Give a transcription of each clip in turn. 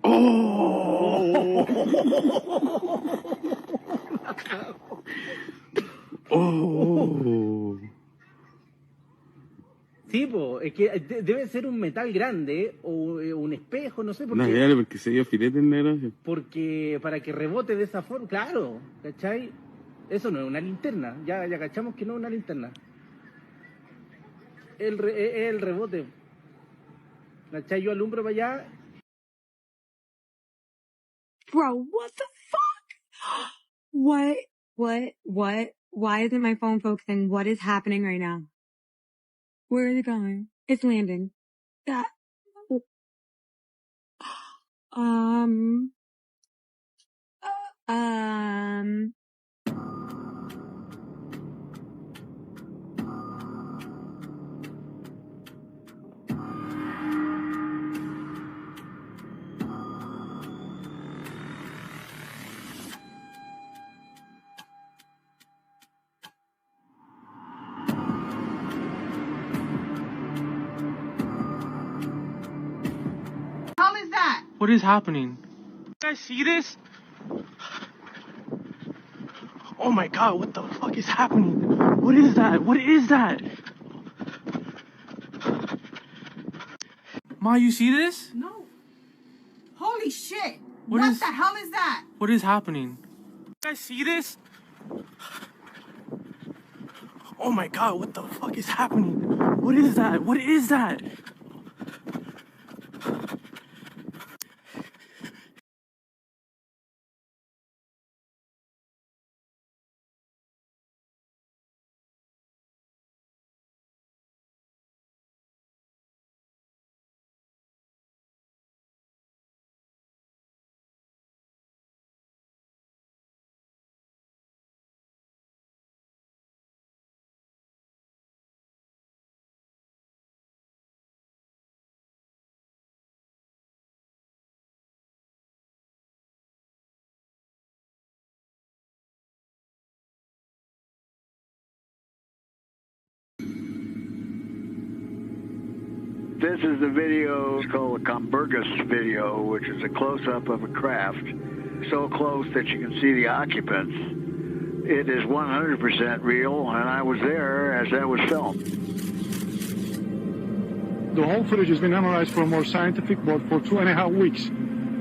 ¡Oh! ¡Oh! Sí, es que debe ser un metal grande o un espejo, no sé por qué. No, claro, porque se dio filete en la gracia. Porque para que rebote de esa forma, claro, ¿cachai? Eso no es una linterna, ya cachamos que no es una linterna. Es el rebote. ¿Cachai? Yo alumbro para allá. Bro, what the fuck? What? Why isn't my phone focusing? What is happening right now? Where is it going? It's landing. That. What is happening? You guys see this? Oh my god, what the fuck is happening? What is that? What is that? Ma, you see this? No. Holy shit. What the hell is that? What is happening? You guys see this? Oh my god, what the fuck is happening? What is that? What is that? This is the video called the Kumburgaz video, which is a close-up of a craft, so close that you can see the occupants. It is 100% real, and I was there as that was filmed. The whole footage has been analyzed for a more scientific work for 2.5 weeks,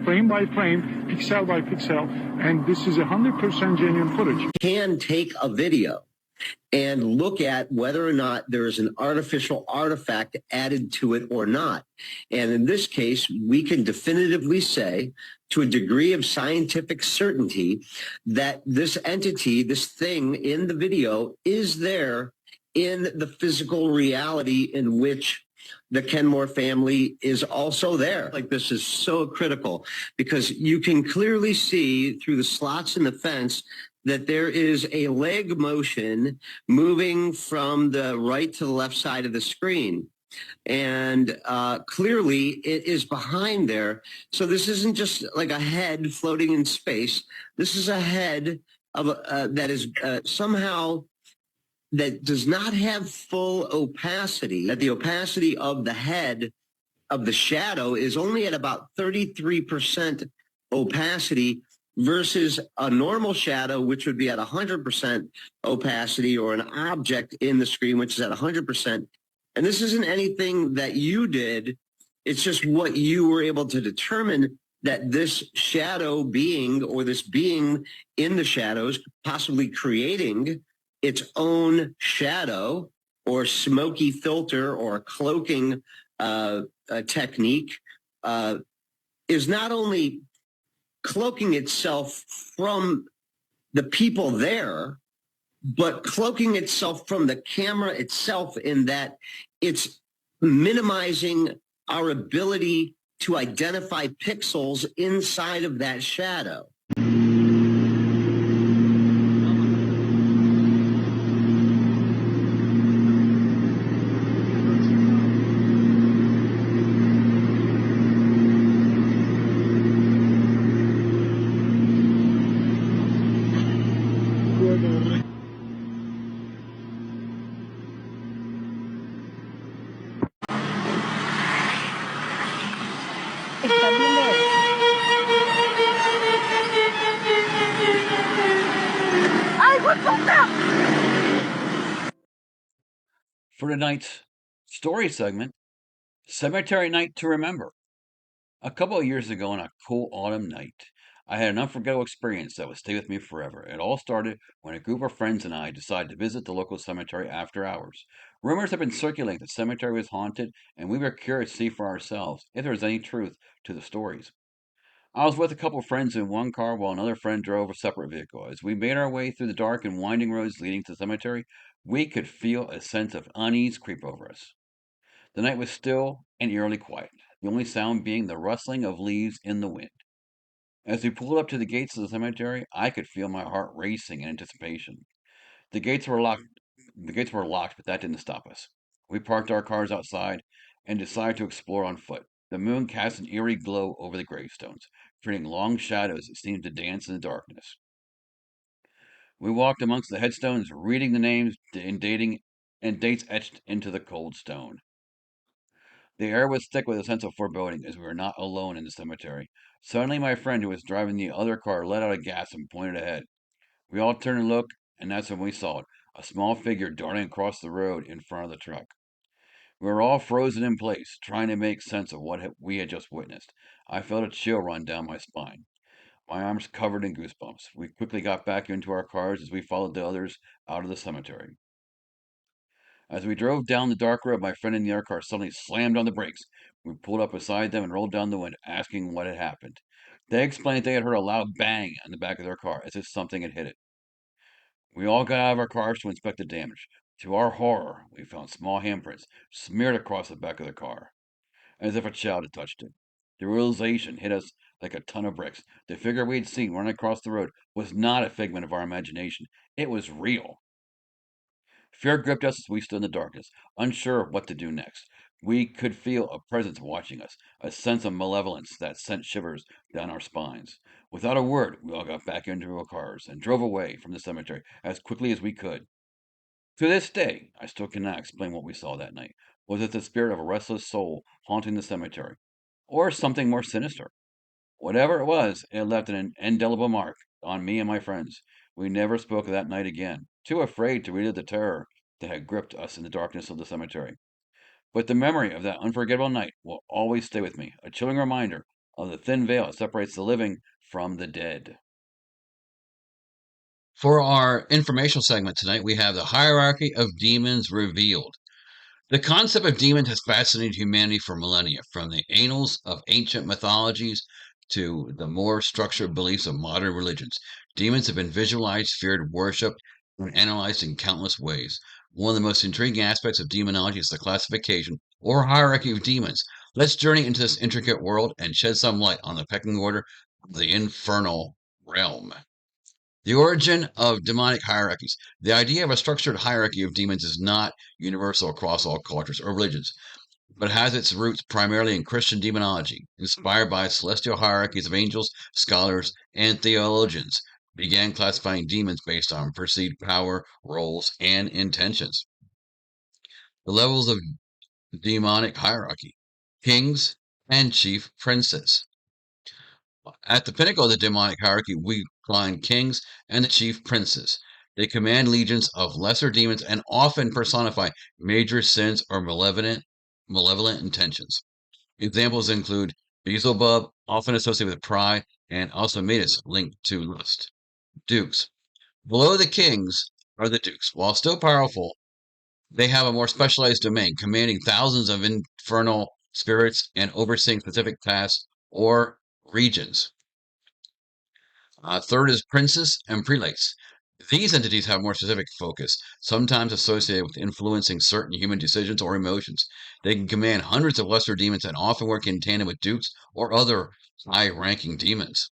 frame by frame, pixel by pixel, and this is 100% genuine footage. Can take a video and look at whether or not there is an artificial artifact added to it or not. And in this case, we can definitively say, to a degree of scientific certainty, that this entity, this thing in the video, is there in the physical reality in which the Kenmore family is also there. Like, this is so critical because you can clearly see through the slots in the fence that there is a leg motion moving from the right to the left side of the screen. And clearly it is behind there. So this isn't just like a head floating in space. This is a head of that is somehow that does not have full opacity, that the opacity of the head of the shadow is only at about 33% opacity versus a normal shadow, which would be at 100% opacity, or an object in the screen, which is at 100%. And this isn't anything that you did. It's just what you were able to determine, that this shadow being, or this being in the shadows, possibly creating its own shadow or smoky filter or cloaking technique, is not only cloaking itself from the people there, but cloaking itself from the camera itself, in that it's minimizing our ability to identify pixels inside of that shadow. ¿Están viendo esto? For tonight's story segment, Cemetery Night to Remember. A couple of years ago on a cool autumn night, I had an unforgettable experience that would stay with me forever. It all started when a group of friends and I decided to visit the local cemetery after hours. Rumors had been circulating that the cemetery was haunted, and we were curious to see for ourselves if there was any truth to the stories. I was with a couple of friends in one car while another friend drove a separate vehicle. As we made our way through the dark and winding roads leading to the cemetery, we could feel a sense of unease creep over us. The night was still and eerily quiet, the only sound being the rustling of leaves in the wind. As we pulled up to the gates of the cemetery, I could feel my heart racing in anticipation. The gates were locked. The gates were locked, but that didn't stop us. We parked our cars outside and decided to explore on foot. The moon cast an eerie glow over the gravestones, creating long shadows that seemed to dance in the darkness. We walked amongst the headstones, reading the names and dates etched into the cold stone. The air was thick with a sense of foreboding as we were not alone in the cemetery. Suddenly, my friend who was driving the other car let out a gasp and pointed ahead. We all turned and looked, and that's when we saw it, a small figure darting across the road in front of the truck. We were all frozen in place, trying to make sense of what we had just witnessed. I felt a chill run down my spine, my arms covered in goosebumps. We quickly got back into our cars as we followed the others out of the cemetery. As we drove down the dark road, my friend in the other car suddenly slammed on the brakes. We pulled up beside them and rolled down the window, asking what had happened. They explained they had heard a loud bang on the back of their car, as if something had hit it. We all got out of our cars to inspect the damage. To our horror, we found small handprints smeared across the back of the car, as if a child had touched it. The realization hit us like a ton of bricks. The figure we had seen running across the road was not a figment of our imagination. It was real. Fear gripped us as we stood in the darkness, unsure of what to do next. We could feel a presence watching us, a sense of malevolence that sent shivers down our spines. Without a word, we all got back into our cars and drove away from the cemetery as quickly as we could. To this day, I still cannot explain what we saw that night. Was it the spirit of a restless soul haunting the cemetery, or something more sinister? Whatever it was, it left an indelible mark on me and my friends. We never spoke of that night again, too afraid to relive the terror that had gripped us in the darkness of the cemetery. But the memory of that unforgettable night will always stay with me, a chilling reminder of the thin veil that separates the living from the dead. For our informational segment tonight, we have the hierarchy of demons revealed. The concept of demons has fascinated humanity for millennia, from the annals of ancient mythologies to the more structured beliefs of modern religions. Demons have been visualized, feared, worshipped, and analyzed in countless ways. One of the most intriguing aspects of demonology is the classification or hierarchy of demons. Let's journey into this intricate world and shed some light on the pecking order of the infernal realm. The origin of demonic hierarchies. The idea of a structured hierarchy of demons is not universal across all cultures or religions, but has its roots primarily in Christian demonology, inspired by celestial hierarchies of angels, scholars, and theologians, began classifying demons based on perceived power, roles, and intentions. The levels of demonic hierarchy: kings and chief princes. At the pinnacle of the demonic hierarchy, we find kings and the chief princes. They command legions of lesser demons and often personify major sins or malevolent intentions. Examples include Beelzebub, often associated with pride, and Alcibiades, linked to lust. Dukes. Below the kings are the dukes. While still powerful, they have a more specialized domain, commanding thousands of infernal spirits and overseeing specific tasks or regions. Third is princes and prelates. These entities have more specific focus, sometimes associated with influencing certain human decisions or emotions. They can command hundreds of lesser demons and often work in tandem with dukes or other high-ranking demons.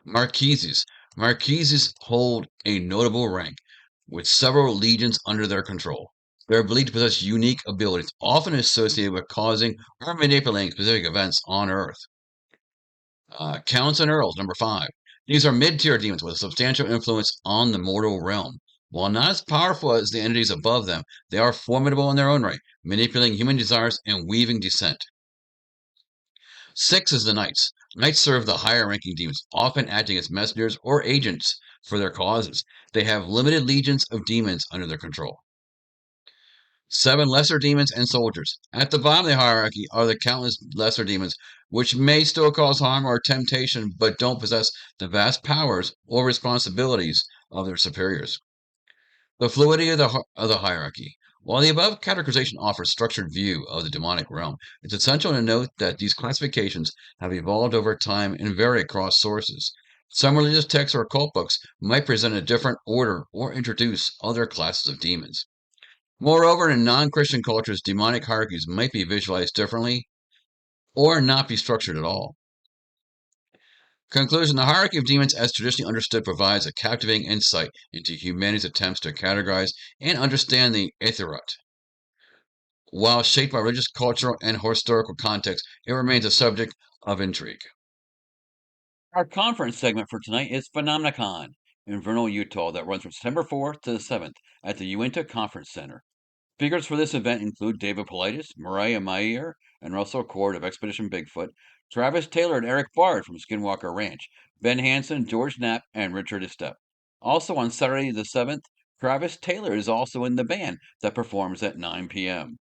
Marquises. Marquises hold a notable rank, with several legions under their control. They are believed to possess unique abilities, often associated with causing or manipulating specific events on Earth. Counts and Earls, number 5. These are mid-tier demons with a substantial influence on the mortal realm. While not as powerful as the entities above them, they are formidable in their own right, manipulating human desires and weaving dissent. 6 is the Knights. Knights serve the higher-ranking demons, often acting as messengers or agents for their causes. They have limited legions of demons under their control. 7 lesser demons and soldiers. At the bottom of the hierarchy are the countless lesser demons, which may still cause harm or temptation, but don't possess the vast powers or responsibilities of their superiors. The fluidity of the hierarchy. While the above categorization offers a structured view of the demonic realm, it's essential to note that these classifications have evolved over time and vary across sources. Some religious texts or occult books might present a different order or introduce other classes of demons. Moreover, in non-Christian cultures, demonic hierarchies might be visualized differently or not be structured at all. Conclusion: the hierarchy of demons as traditionally understood provides a captivating insight into humanity's attempts to categorize and understand the Aetherot. While shaped by religious, cultural, and historical context, it remains a subject of intrigue. Our conference segment for tonight is Phenomenacon in Vernal, Utah, that runs from September 4th to the 7th at the Uinta Conference Center. Speakers for this event include David Paulides, Mariah Mayer, and Russell Cord of Expedition Bigfoot, Travis Taylor and Eric Bard from Skinwalker Ranch, Ben Hansen, George Knapp, and Richard Estep. Also on Saturday the 7th, Travis Taylor is also in the band that performs at 9 p.m.